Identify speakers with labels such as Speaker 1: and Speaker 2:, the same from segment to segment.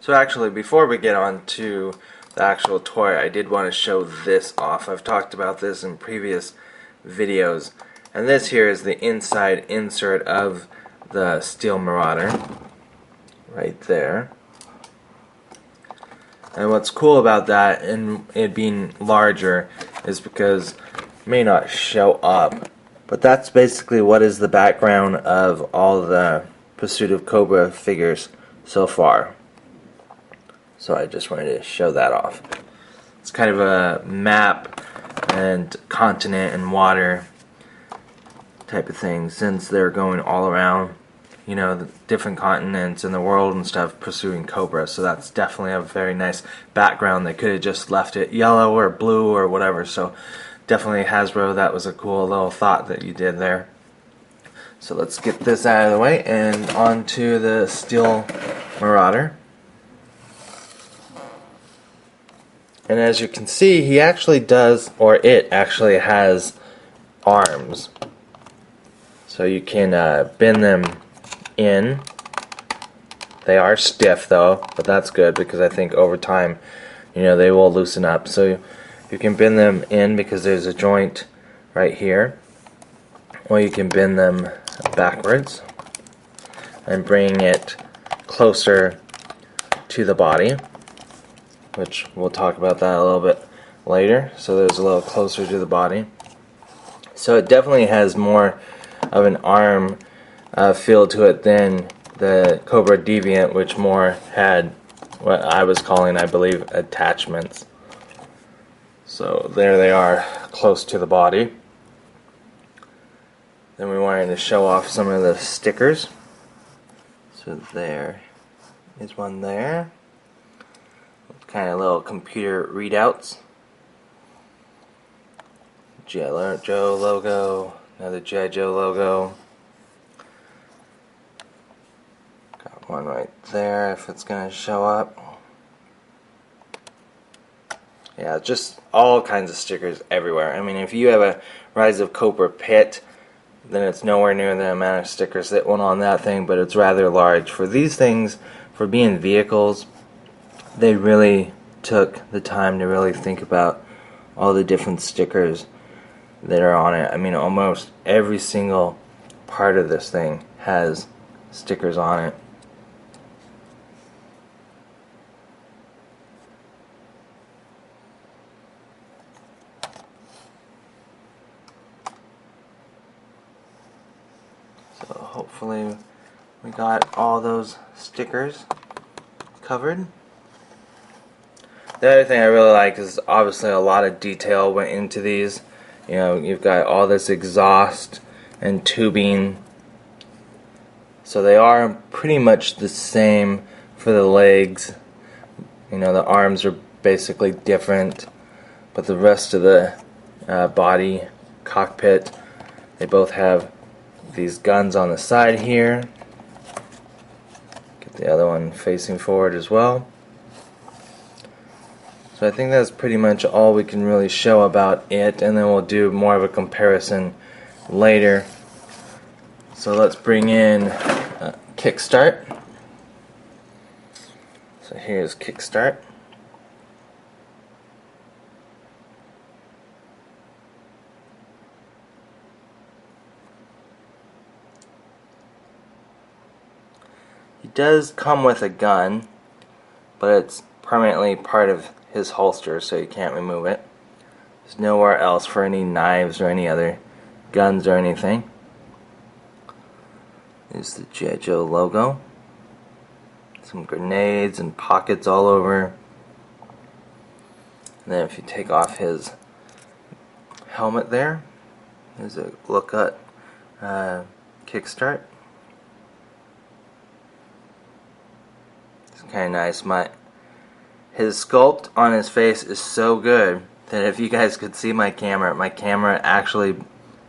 Speaker 1: So actually, before we get on to the actual toy, I did want to show this off. I've talked about this in previous videos. And this here is the inside insert of the Steel Marauder. Right there. And what's cool about that, and it being larger, is because it may not show up, but that's basically what is the background of all the Pursuit of Cobra figures so far. So I just wanted to show that off. It's kind of a map and continent and water type of thing, since they're going all around, you know, the different continents in the world and stuff, pursuing Cobra. So that's definitely a very nice background. They could have just left it yellow or blue or whatever. So definitely Hasbro, that was a cool little thought that you did there. So let's get this out of the way and on to the Steel Marauder. And as you can see, he actually does, or it actually has arms. So you can bend them in. They are stiff though, but that's good because I think over time, you know, they will loosen up. So you can bend them in because there's a joint right here. Or you can bend them backwards and bring it closer to the body, which we'll talk about that a little bit later. So there's a little closer to the body. So it definitely has more of an arm feel to it than the Cobra Deviant, which more had what I was calling, I believe, attachments. So there they are, close to the body. Then we wanted to show off some of the stickers. So there is one there. Kind of little computer readouts. G.I. Joe logo, another G.I. Joe logo. Got one right there if it's going to show up. Yeah, just all kinds of stickers everywhere. I mean, if you have a Rise of Cobra pit, then it's nowhere near the amount of stickers that went on that thing, but it's rather large. For these things, for being vehicles, they really took the time to really think about all the different stickers that are on it. I mean, almost every single part of this thing has stickers on it. So hopefully we got all those stickers covered. The other thing I really like is obviously a lot of detail went into these. You know, you've got all this exhaust and tubing. So they are pretty much the same for the legs. You know, the arms are basically different, but the rest of the body, cockpit, they both have these guns on the side here. Get the other one facing forward as well. So I think that's pretty much all we can really show about it, and then we'll do more of a comparison later. So let's bring in Kickstart. So here's Kickstart. He does come with a gun, but it's permanently part of his holster, so you can't remove it. There's nowhere else for any knives or any other guns or anything. There's the G.I. Joe logo. Some grenades and pockets all over. And then if you take off his helmet there, there's a look at Kickstart. It's kind of nice. His sculpt on his face is so good that if you guys could see my camera actually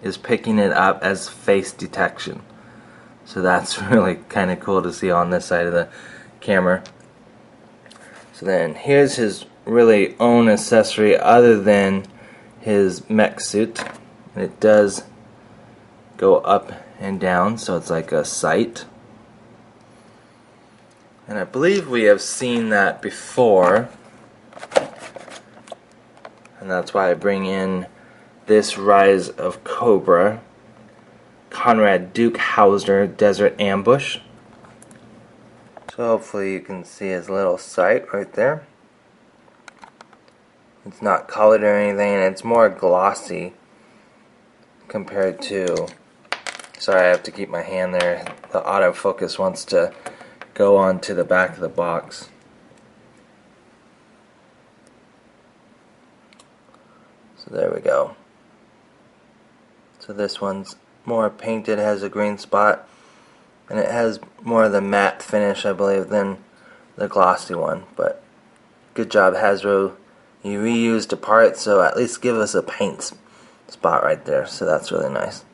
Speaker 1: is picking it up as face detection. So that's really kind of cool to see on this side of the camera. So then here's his really own accessory other than his mech suit. And it does go up and down, so it's like a sight. And I believe we have seen that before. And that's why I bring in this Rise of Cobra, Conrad Duke Hauser Desert Ambush. So hopefully you can see his little sight right there. It's not colored or anything, and it's more glossy compared to... Sorry, I have to keep my hand there. The autofocus wants to go on to the back of the box. So there we go. So this one's more painted, has a green spot, and it has more of the matte finish, I believe, than the glossy one. But good job, Hasbro. You reused a part, so at least give us a paint spot right there. So that's really nice.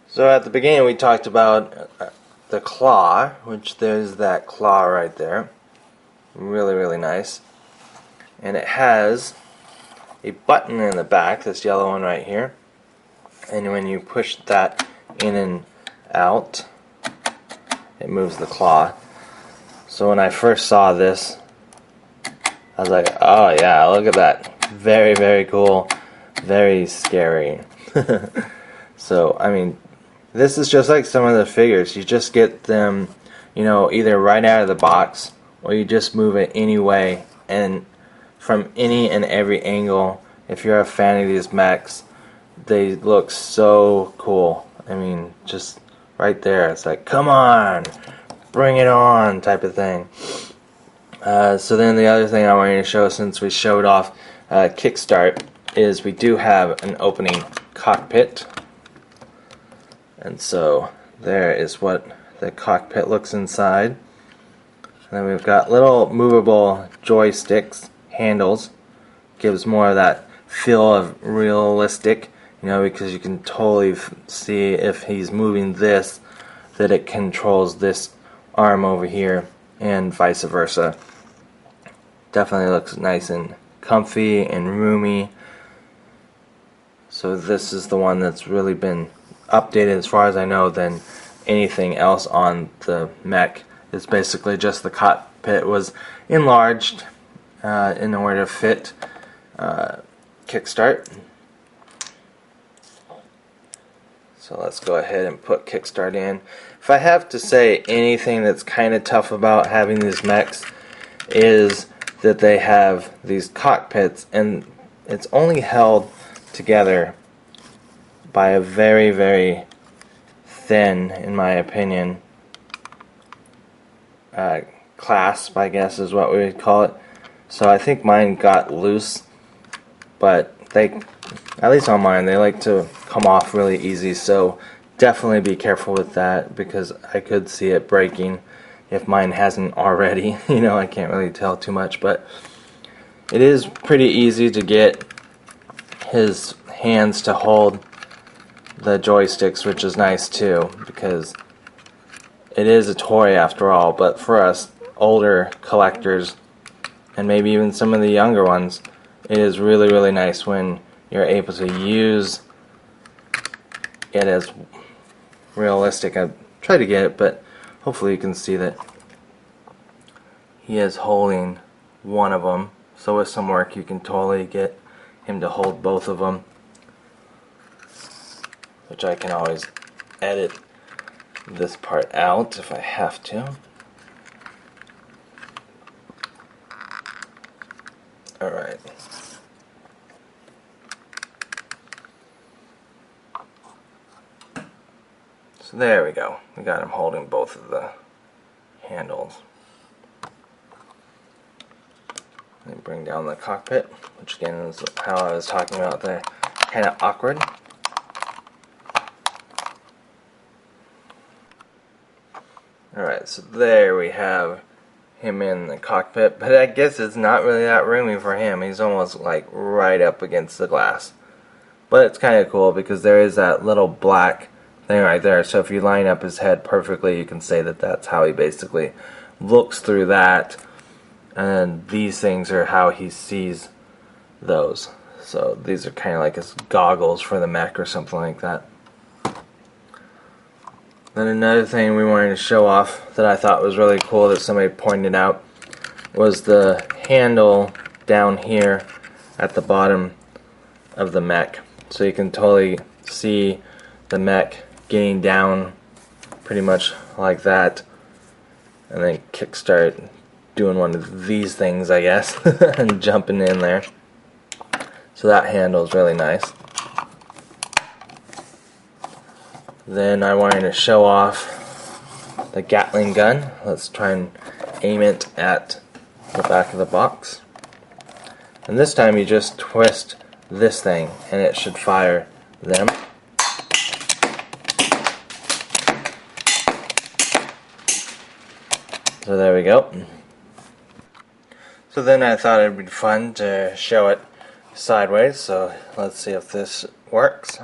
Speaker 1: So at the beginning we talked about the claw, which there's that claw right there. Really, really nice. And it has a button in the back, this yellow one right here. And when you push that in and out, it moves the claw. So when I first saw this, I was like, oh yeah, look at that. Very, very cool. Very scary. So, I mean, this is just like some of the figures. You just get them, you know, either right out of the box, or you just move it any way, and from any and every angle. If you're a fan of these mechs, they look so cool. I mean, just right there, it's like, come on, bring it on type of thing. So then the other thing I wanted to show, since we showed off Kickstart, is we do have an opening cockpit. And so there is what the cockpit looks inside. And then we've got little movable joysticks, handles. Gives more of that feel of realistic, you know, because you can totally see if he's moving this, that it controls this arm over here, and vice versa. Definitely looks nice and comfy and roomy. So this is the one that's really been updated, as far as I know, than anything else on the mech. It's basically just the cockpit was enlarged in order to fit Kickstart. So let's go ahead and put Kickstart in. If I have to say anything that's kind of tough about having these mechs, is that they have these cockpits, and it's only held together by a very, very thin, in my opinion, clasp, I guess is what we would call it. So I think mine got loose, but they, at least on mine, they like to come off really easy. So definitely be careful with that, because I could see it breaking if mine hasn't already. You know, I can't really tell too much, but it is pretty easy to get his hands to hold the joysticks, which is nice too, because it is a toy after all. But for us older collectors, and maybe even some of the younger ones, it is really, really nice when you're able to use it as realistic. I tried to get it, but hopefully you can see that he is holding one of them. So with some work you can totally get him to hold both of them, which I can always edit this part out if I have to. Alright. So there we go. We got him holding both of the handles. And bring down the cockpit, which again is how I was talking about there. Kind of awkward. Alright, so there we have him in the cockpit, but I guess it's not really that roomy for him. He's almost like right up against the glass. But it's kind of cool because there is that little black thing right there, so if you line up his head perfectly, you can say that that's how he basically looks through that, and these things are how he sees those. So these are kind of like his goggles for the mech or something like that. Then another thing we wanted to show off that I thought was really cool that somebody pointed out was the handle down here at the bottom of the mech. So you can totally see the mech getting down pretty much like that, and then kickstart doing one of these things, I guess, and jumping in there. So that handle is really nice. Then I wanted to show off the Gatling gun. Let's try and aim it at the back of the box. And this time you just twist this thing and it should fire them. So there we go. So then I thought it'd be fun to show it sideways, so let's see if this works.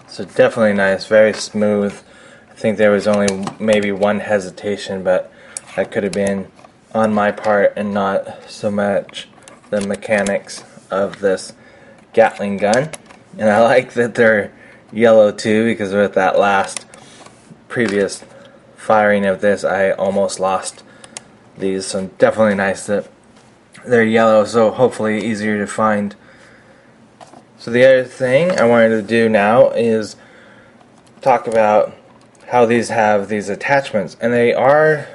Speaker 1: So definitely nice, very smooth. I think there was only maybe one hesitation, but that could have been on my part and not so much the mechanics of this Gatling gun. And I like that they're yellow too, because with that last previous firing of this I almost lost these, so definitely nice that they're yellow, so hopefully easier to find. So the other thing I wanted to do now is talk about how these have these attachments, and they are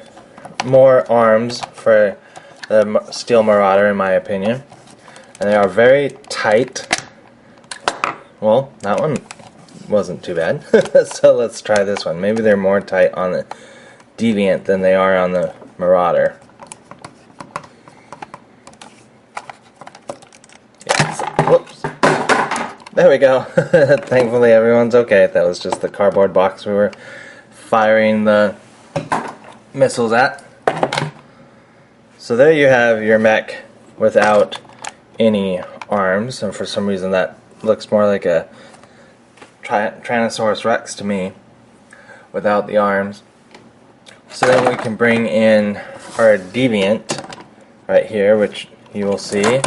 Speaker 1: more arms for the Steel Marauder in my opinion, and they are very tight. Well, that one wasn't too bad. So let's try this one. Maybe they're more tight on the Deviant than they are on the Marauder. Yes. Whoops. There we go. Thankfully everyone's okay. That was just the cardboard box we were firing the missiles at. So there you have your mech without any arms, and for some reason that looks more like a Tyrannosaurus Rex to me without the arms. So then we can bring in our Deviant right here, which you will see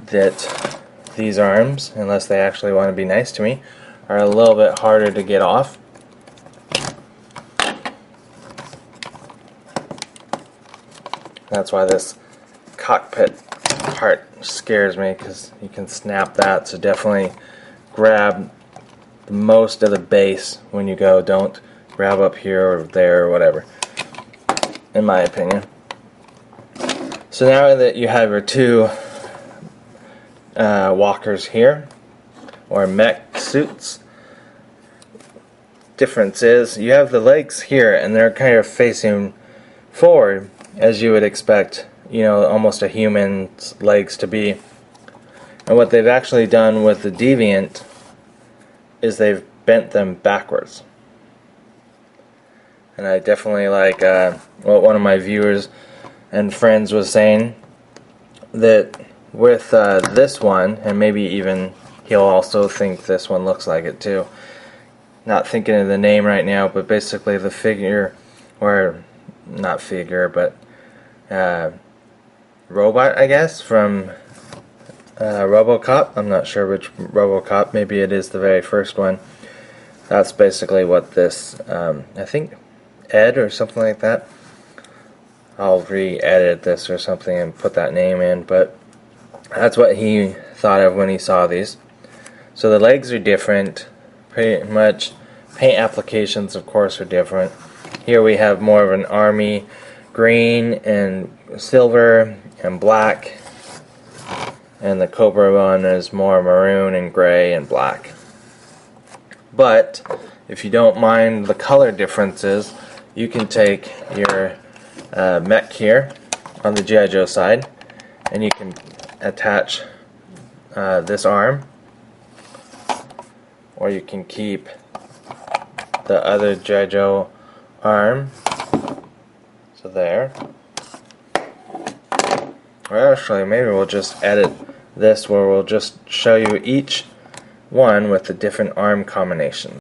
Speaker 1: that these arms, unless they actually want to be nice to me, are a little bit harder to get off. That's why this cockpit part scares me, because you can snap that, so definitely grab most of the base when you go. Don't grab up here or there or whatever, in my opinion. So now that you have your two walkers here, or mech suits, difference is you have the legs here and they're kind of facing forward as you would expect, you know, almost a human's legs to be. And what they've actually done with the Deviant is they've bent them backwards. And I definitely like what one of my viewers and friends was saying, that with this one, and maybe even he'll also think this one looks like it too. Not thinking of the name right now, but basically the figure, or not figure, but robot, I guess, from RoboCop. I'm not sure which RoboCop. Maybe it is the very first one. That's basically what this, I think, Ed or something like that. I'll re-edit this or something and put that name in, but that's what he thought of when he saw these. So the legs are different, pretty much. Paint applications, of course, are different. Here we have more of an army green and silver and black, and the Cobra one is more maroon and gray and black. But if you don't mind the color differences, you can take your mech here on the G.I. Joe side, and you can attach this arm, or you can keep the other G.I. Joe arm. So there. Or actually, maybe we'll just edit this where we'll just show you each one with the different arm combinations.